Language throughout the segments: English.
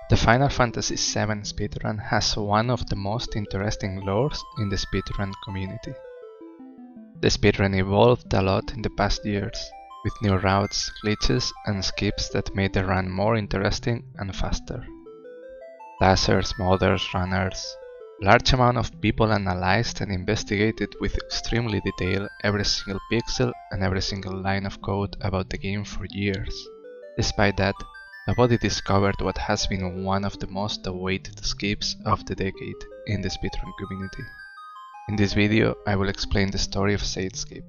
The Final Fantasy VII speedrun has one of the most interesting lores in the speedrun community. The speedrun evolved a lot in the past years, with new routes, glitches and skips that made the run more interesting and faster. Lasers, modders, runners, large amount of people analyzed and investigated with extremely detail every single pixel and every single line of code about the game for years. Despite that, nobody discovered what has been one of the most awaited skips of the decade in the speedrun community. In this video, I will explain the story of Said Skip,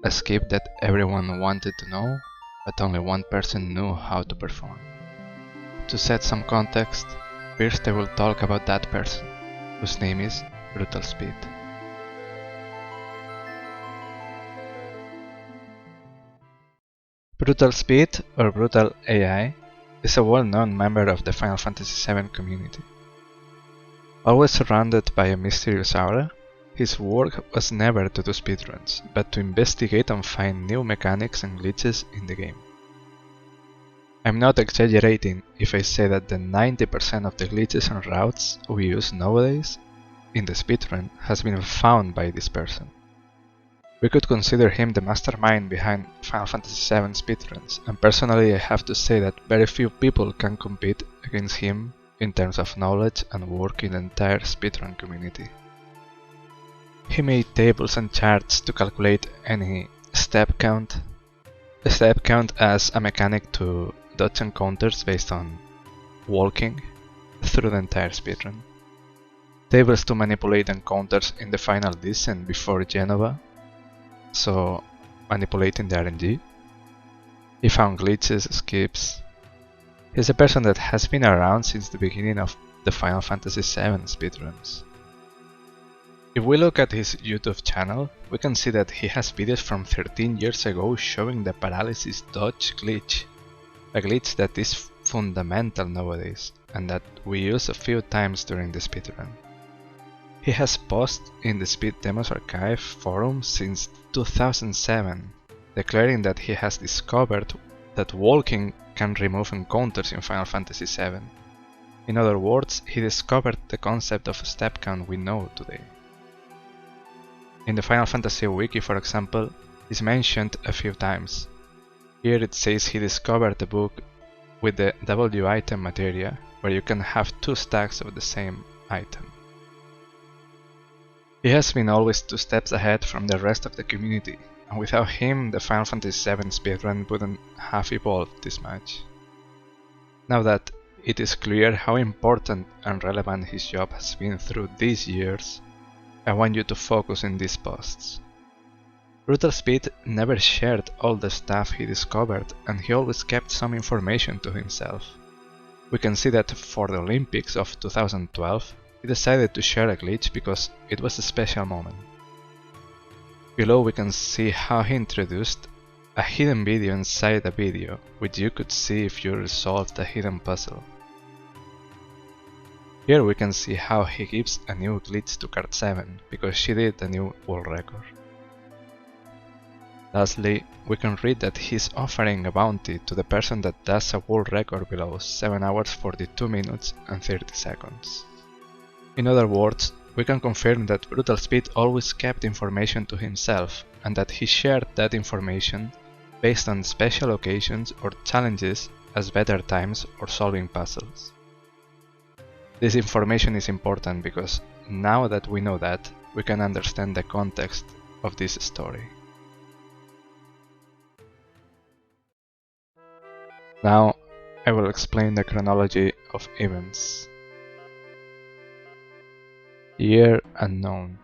a skip that everyone wanted to know, but only one person knew how to perform. To set some context, first I will talk about that person, whose name is Brutal Speed. Brutal Speed, or Brutal AI, is a well-known member of the Final Fantasy VII community. Always surrounded by a mysterious aura, his work was never to do speedruns, but to investigate and find new mechanics and glitches in the game. I'm not exaggerating if I say that the 90% of the glitches and routes we use nowadays in the speedrun has been found by this person. We could consider him the mastermind behind Final Fantasy VII speedruns, and personally I have to say that very few people can compete against him in terms of knowledge and work in the entire speedrun community. He made tables and charts to calculate any step count. A step count as a mechanic to dodge encounters based on walking through the entire speedrun. Tables to manipulate encounters in the final descent before Genova, so manipulating the RNG. He found glitches, skips. He's a person that has been around since the beginning of the Final Fantasy VII speedruns. If we look at his YouTube channel, we can see that he has videos from 13 years ago showing the paralysis dodge glitch, a glitch that is fundamental nowadays and that we use a few times during the speedrun. He has posted in the Speed Demos Archive forum since 2007, declaring that he has discovered that walking can remove encounters in Final Fantasy VII. In other words, he discovered the concept of step count we know today. In the Final Fantasy Wiki, for example, is mentioned a few times. Here it says he discovered the book with the W item materia, where you can have 2 stacks of the same item. He has been always 2 steps ahead from the rest of the community, and without him the Final Fantasy VII speedrun wouldn't have evolved this much. Now that it is clear how important and relevant his job has been through these years, I want you to focus in these posts. Brutal Speed never shared all the stuff he discovered, and he always kept some information to himself. We can see that for the Olympics of 2012, he decided to share a glitch because it was a special moment. Below we can see how he introduced a hidden video inside a video, which you could see if you resolved a hidden puzzle. Here we can see how he gives a new glitch to Card 7, because she did a new world record. Lastly, we can read that he's offering a bounty to the person that does a world record below 7 hours 42 minutes and 30 seconds. In other words, we can confirm that Brutal Speed always kept information to himself, and that he shared that information based on special occasions or challenges as better times or solving puzzles. This information is important because now that we know that, we can understand the context of this story. Now, I will explain the chronology of events. Year unknown.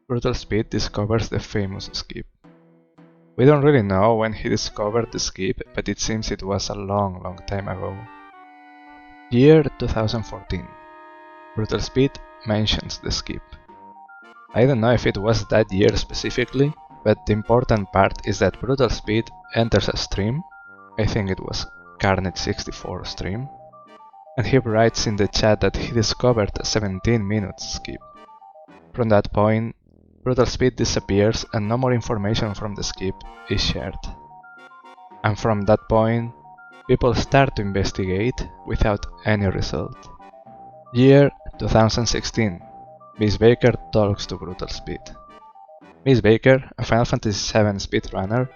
Brutal Speed discovers the famous skip. We don't really know when he discovered the skip, but it seems it was a long time ago. Year 2014. Brutal Speed mentions the skip. I don't know if it was that year specifically, but the important part is that Brutal Speed enters a stream, I think it was Carnage64 stream, and he writes in the chat that he discovered a 17-minute skip. From that point, Brutal Speed disappears and no more information from the skip is shared. And from that point, people start to investigate without any result. Year 2016. Miss Baker talks to Brutal Speed. Miss Baker, a Final Fantasy VII speedrunner,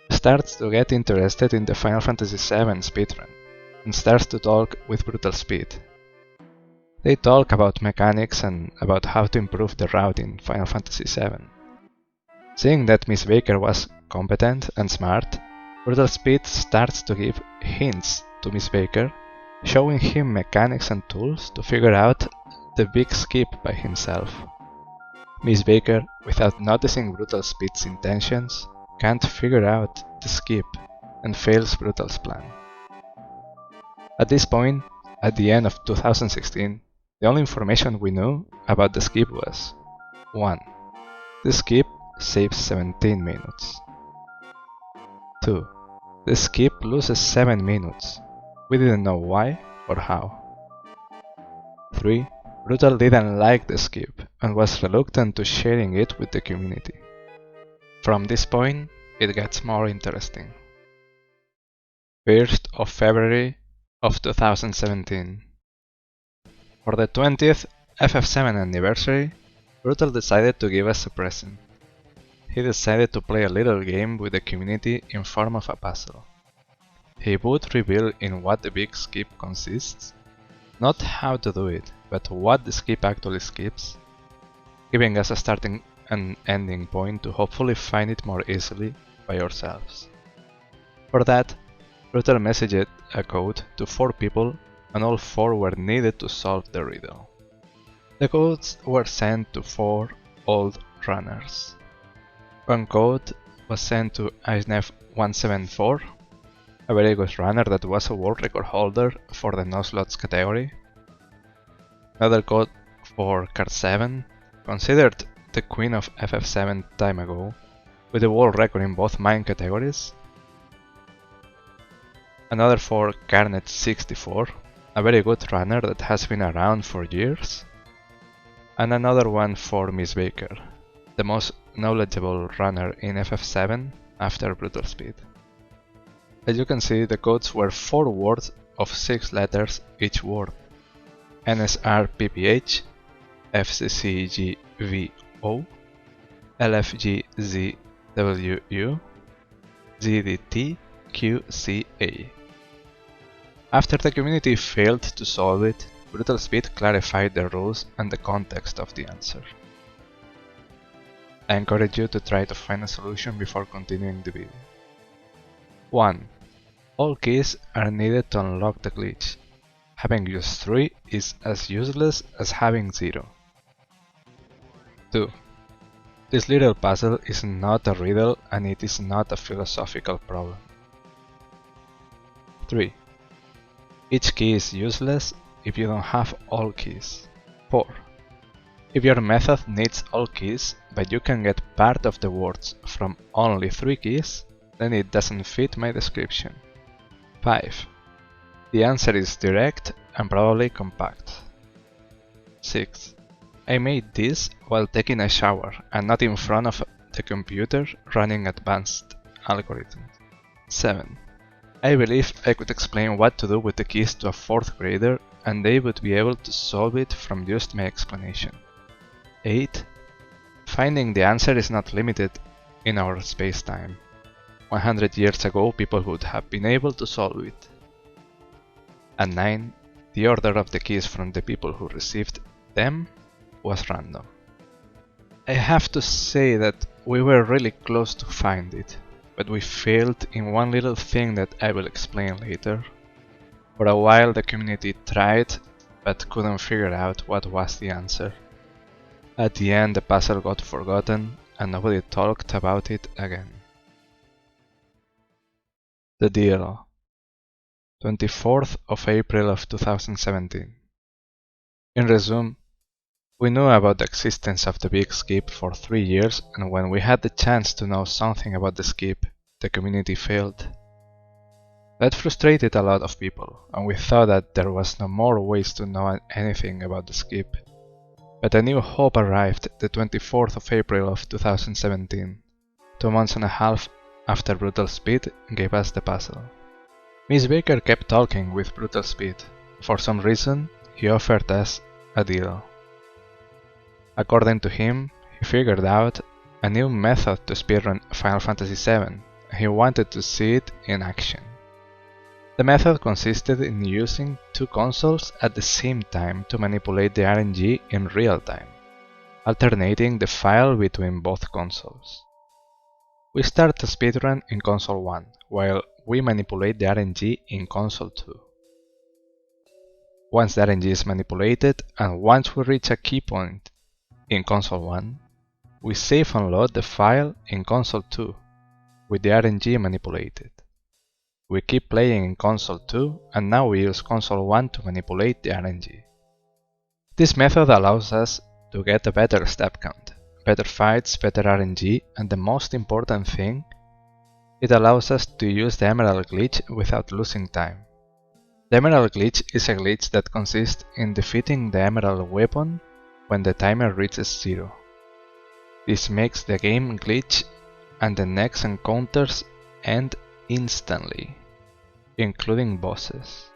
starts to get interested in the Final Fantasy VII speedrun and starts to talk with Brutal Speed. They talk about mechanics and about how to improve the route in Final Fantasy VII. Seeing that Miss Baker was competent and smart, Brutal Speed starts to give hints to Miss Baker, showing him mechanics and tools to figure out the big skip by himself. Miss Baker, without noticing Brutal Speed's intentions, can't figure out the skip and fails Brutal's plan. At this point, at the end of 2016, the only information we knew about the skip was 1. The skip saves 17 minutes. 2. The skip loses 7 minutes. We didn't know why or how. 3. Brutal didn't like the skip and was reluctant to sharing it with the community. From this point, it gets more interesting. 1st of February of 2017. For the 20th FF7 anniversary, Brutal decided to give us a present. He decided to play a little game with the community in form of a puzzle. He would reveal in what the big skip consists, not how to do it, but what the skip actually skips, giving us a starting and ending point to hopefully find it more easily by ourselves. For that, Brutal messaged a code to 4 people and all 4 were needed to solve the riddle. The codes were sent to 4 old runners. One code was sent to IceNev174, a very good runner that was a world record holder for the no slots category. Another code for Card7, considered the queen of FF7 time ago, with a world record in both mine categories. Another for Carnet64, a very good runner that has been around for years. And another one for Miss Baker, the most knowledgeable runner in FF7 after Brutal Speed. As you can see, the codes were 4 words of 6 letters each word: NSRPPH, FCCGVO, LFGZWU, ZDTQCA. After the community failed to solve it, Brutal Speed clarified the rules and the context of the answer. I encourage you to try to find a solution before continuing the video. 1. All keys are needed to unlock the glitch. Having used 3 is as useless as having 0. 2. This little puzzle is not a riddle and it is not a philosophical problem. 3. Each key is useless if you don't have all keys. 4. If your method needs all keys, but you can get part of the words from only 3 keys, then it doesn't fit my description. 5. The answer is direct and probably compact. 6. I made this while taking a shower and not in front of the computer running advanced algorithms. 7. I believe I could explain what to do with the keys to a 4th grader and they would be able to solve it from just my explanation. 8. Finding the answer is not limited in our space-time. 100 years ago people would have been able to solve it. And 9. The order of the keys from the people who received them was random. I have to say that we were really close to find it, but we failed in one little thing that I will explain later. For a while the community tried, but couldn't figure out what was the answer. At the end the puzzle got forgotten and nobody talked about it again. The deal. 24th of April of 2017. In resume, we knew about the existence of the big skip for 3 years, and when we had the chance to know something about the skip, the community failed. That frustrated a lot of people, and we thought that there was no more ways to know anything about the skip. But a new hope arrived the 24th of April of 2017, 2 months and a half after Brutal Speed gave us the puzzle. Miss Baker kept talking with Brutal Speed. For some reason, he offered us a deal. According to him, he figured out a new method to speedrun Final Fantasy VII, and he wanted to see it in action. The method consisted in using two consoles at the same time to manipulate the RNG in real time, alternating the file between both consoles. We start the speedrun in console 1, while we manipulate the RNG in console 2. Once the RNG is manipulated, and once we reach a key point in console 1, we save and load the file in console 2, with the RNG manipulated. We keep playing in console 2, and now we use console 1 to manipulate the RNG. This method allows us to get a better step count, better fights, better RNG, and the most important thing, it allows us to use the Emerald glitch without losing time. The Emerald glitch is a glitch that consists in defeating the Emerald weapon when the timer reaches 0. This makes the game glitch and the next encounters end instantly, including bosses.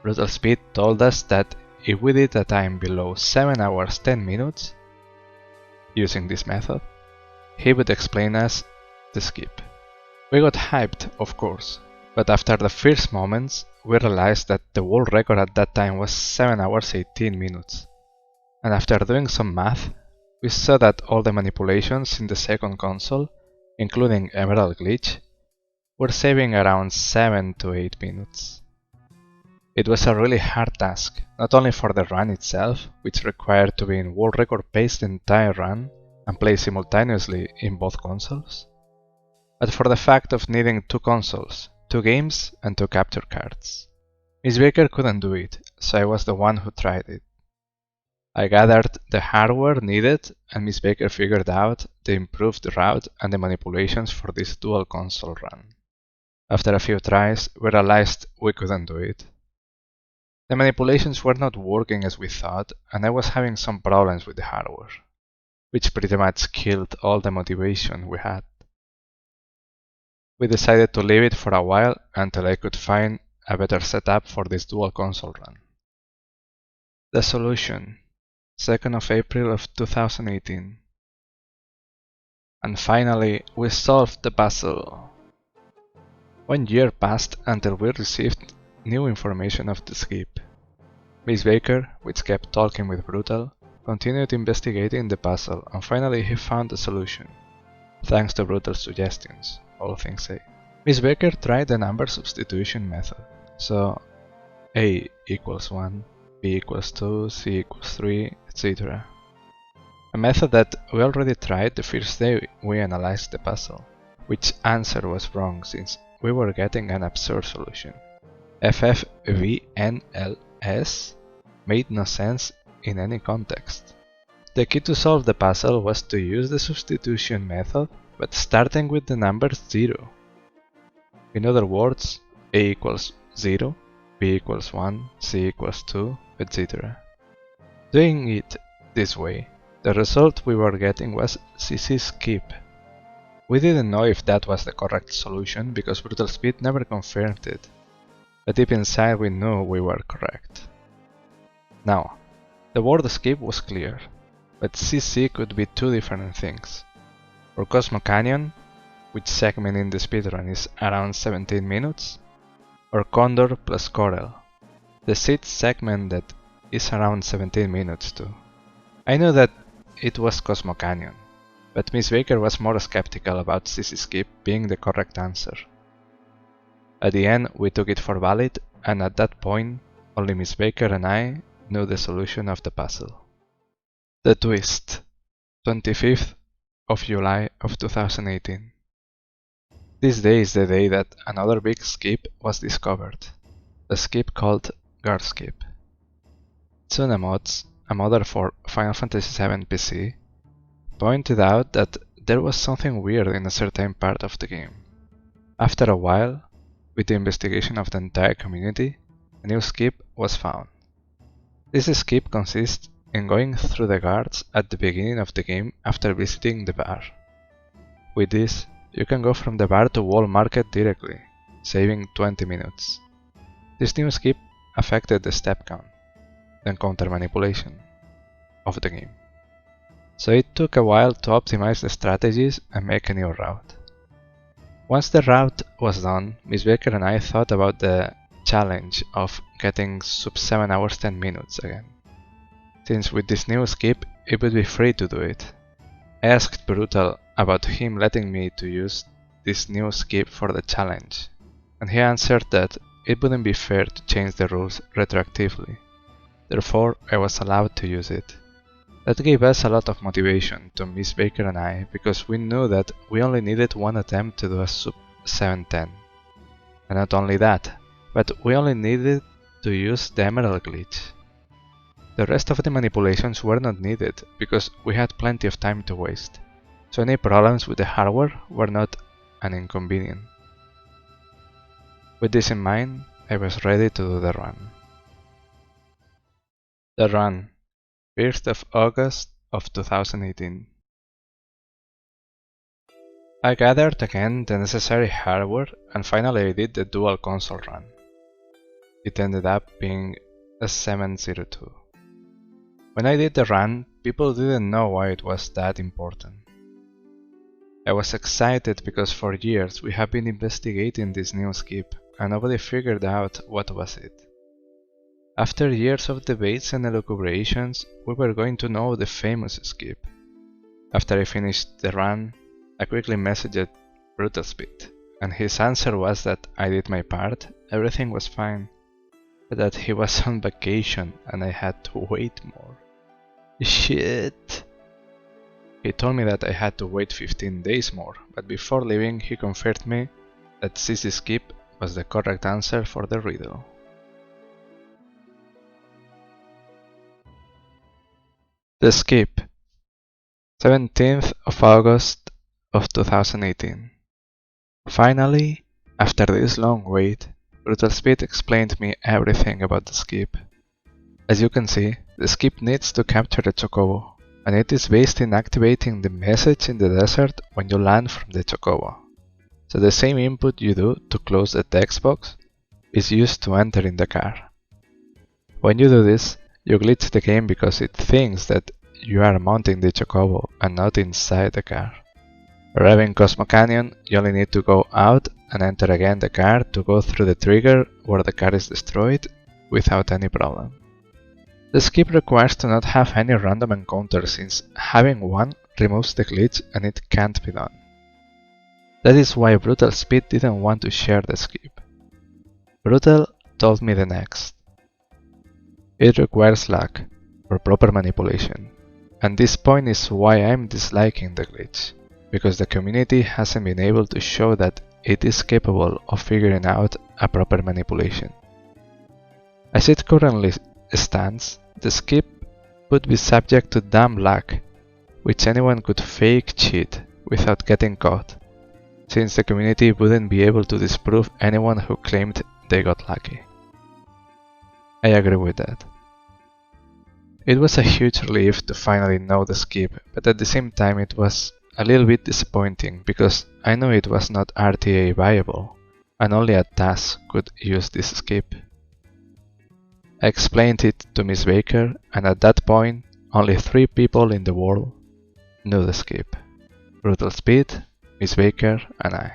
Brutal Speed told us that if we did a time below 7 hours 10 minutes using this method, he would explain us the skip. We got hyped, of course, but after the first moments we realized that the world record at that time was 7 hours 18 minutes. And after doing some math, we saw that all the manipulations in the second console, including Emerald glitch, were saving around 7 to 8 minutes. It was a really hard task, not only for the run itself, which required to be in world record pace the entire run and play simultaneously in both consoles, but for the fact of needing two consoles, two games and two capture cards. Miss Baker couldn't do it, so I was the one who tried it. I gathered the hardware needed, and Miss Baker figured out the improved route and the manipulations for this dual console run. After a few tries, we realized we couldn't do it. The manipulations were not working as we thought, and I was having some problems with the hardware, which pretty much killed all the motivation we had. We decided to leave it for a while until I could find a better setup for this dual console run. The solution: 2nd of April of 2018. And finally, we solved the puzzle. 1 year passed until we received new information of the skip. Miss Baker, which kept talking with Brutal, continued investigating the puzzle, and finally he found a solution, thanks to Brutal's suggestions, all things say. Miss Baker tried the number substitution method, so A equals 1, B equals 2, C equals 3, etc. A method that we already tried the first day we analyzed the puzzle, which answer was wrong since we were getting an absurd solution. FFVNLS made no sense in any context. The key to solve the puzzle was to use the substitution method, but starting with the number 0. In other words, A equals 0, B equals 1, C equals 2, etc. Doing it this way, the result we were getting was CC skip. We didn't know if that was the correct solution because Brutal Speed never confirmed it, but deep inside we knew we were correct. Now, the word skip was clear, but CC could be two different things. For Cosmo Canyon, which segment in the speedrun is around 17 minutes, or Condor plus Corel, the 6th segment that is around 17 minutes too. I knew that it was Cosmo Canyon, but Miss Baker was more skeptical about CC skip being the correct answer. At the end we took it for valid, and at that point only Miss Baker and I knew the solution of the puzzle. The twist. 25th of July of 2018. This day is the day that another big skip was discovered, a skip called girth skip. Tsunemods, a modder for Final Fantasy VII PC, pointed out that there was something weird in a certain part of the game. After a while, with the investigation of the entire community, a new skip was found. This skip consists in going through the guards at the beginning of the game after visiting the bar. With this, you can go from the bar to Wall Market directly, saving 20 minutes. This new skip affected the step count, the encounter manipulation of the game. So it took a while to optimize the strategies and make a new route. Once the route was done, Miss Baker and I thought about the challenge of getting sub 7 hours 10 minutes again. Since with this new skip, it would be free to do it. I asked Brutal about him letting me to use this new skip for the challenge, and he answered that it wouldn't be fair to change the rules retroactively. Therefore, I was allowed to use it. That gave us a lot of motivation to Miss Baker and I, because we knew that we only needed one attempt to do a sub 710. And not only that, but we only needed to use the Emerald glitch. The rest of the manipulations were not needed, because we had plenty of time to waste, so any problems with the hardware were not an inconvenience. With this in mind, I was ready to do the run. The run, 1st of August of 2018. I gathered again the necessary hardware and finally I did the dual console run. It ended up being a 702. When I did the run, people didn't know why it was that important. I was excited because for years we have been investigating this new skip and nobody figured out what was it. After years of debates and elucubrations, we were going to know the famous skip. After I finished the run, I quickly messaged Brutal Speed, and his answer was that I did my part, everything was fine, but that he was on vacation and I had to wait more. Shit! He told me that I had to wait 15 days more, but before leaving he confirmed me that CC skip was the correct answer for the riddle. The skip, 17th of August of 2018. Finally, after this long wait, Brutal Speed explained me everything about the skip. As you can see, the skip needs to capture the chocobo, and it is based in activating the message in the desert when you land from the chocobo. So the same input you do to close the text box is used to enter in the car. When you do this, you glitch the game because it thinks that you are mounting the chocobo and not inside the car. Arriving Cosmo Canyon, you only need to go out and enter again the car to go through the trigger where the car is destroyed without any problem. The skip requires to not have any random encounter since having one removes the glitch and it can't be done. That is why Brutal Speed didn't want to share the skip. Brutal told me the next. It requires luck, or proper manipulation, and this point is why I'm disliking the glitch, because the community hasn't been able to show that it is capable of figuring out a proper manipulation. As it currently stands, the skip would be subject to dumb luck, which anyone could fake cheat without getting caught, since the community wouldn't be able to disprove anyone who claimed they got lucky. I agree with that. It was a huge relief to finally know the skip, but at the same time it was a little bit disappointing because I knew it was not RTA viable, and only a TAS could use this skip. I explained it to Miss Baker, and at that point only 3 people in the world knew the skip: Brutal Speed, Miss Baker, and I.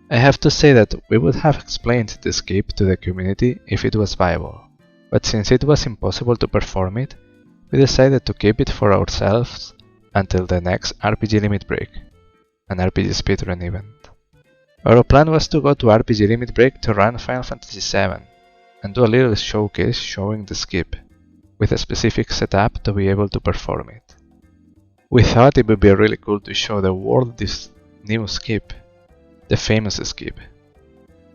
I have to say that we would have explained the skip to the community if it was viable, but since it was impossible to perform it, we decided to keep it for ourselves until the next RPG Limit Break, an RPG speedrun event. Our plan was to go to RPG Limit Break to run Final Fantasy VII and do a little showcase showing the skip, with a specific setup to be able to perform it. We thought it would be really cool to show the world this new skip, the famous skip.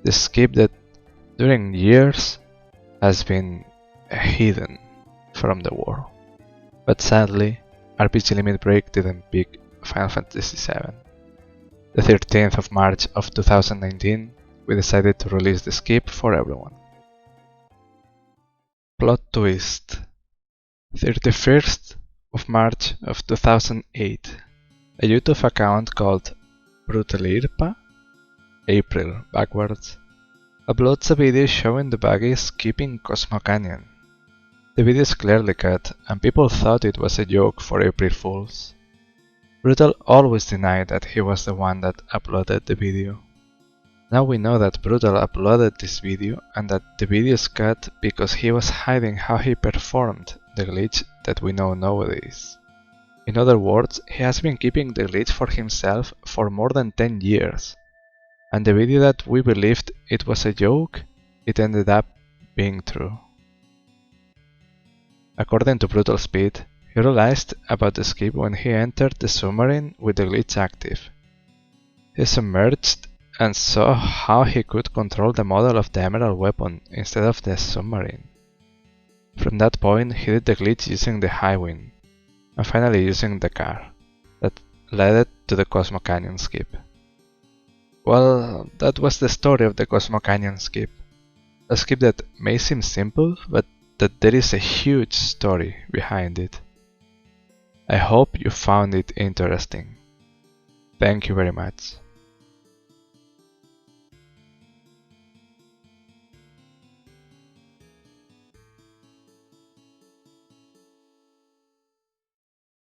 The skip that during years has been hidden from the world. But sadly, RPG Limit Break didn't pick Final Fantasy VII. The 13th of March of 2019, we decided to release the skip for everyone. Plot twist. 31st of March of 2008, a YouTube account called Brutalirpa, April backwards, uploads a video showing the buggy skipping Cosmo Canyon. The video is clearly cut, and people thought it was a joke for April Fools. Brutal always denied that he was the one that uploaded the video. Now we know that Brutal uploaded this video and that the video is cut because he was hiding how he performed the glitch that we know nowadays. In other words, he has been keeping the glitch for himself for more than 10 years. And the video that we believed it was a joke, it ended up being true. According to Brutal Speed, he realized about the skip when he entered the submarine with the glitch active. He submerged and saw how he could control the model of the emerald weapon instead of the submarine. From that point, he did the glitch using the high wind, and finally using the car, that led to the Cosmo Canyon skip. Well, that was the story of the Cosmo Canyon skip. A skip that may seem simple, but that there is a huge story behind it. I hope you found it interesting. Thank you very much.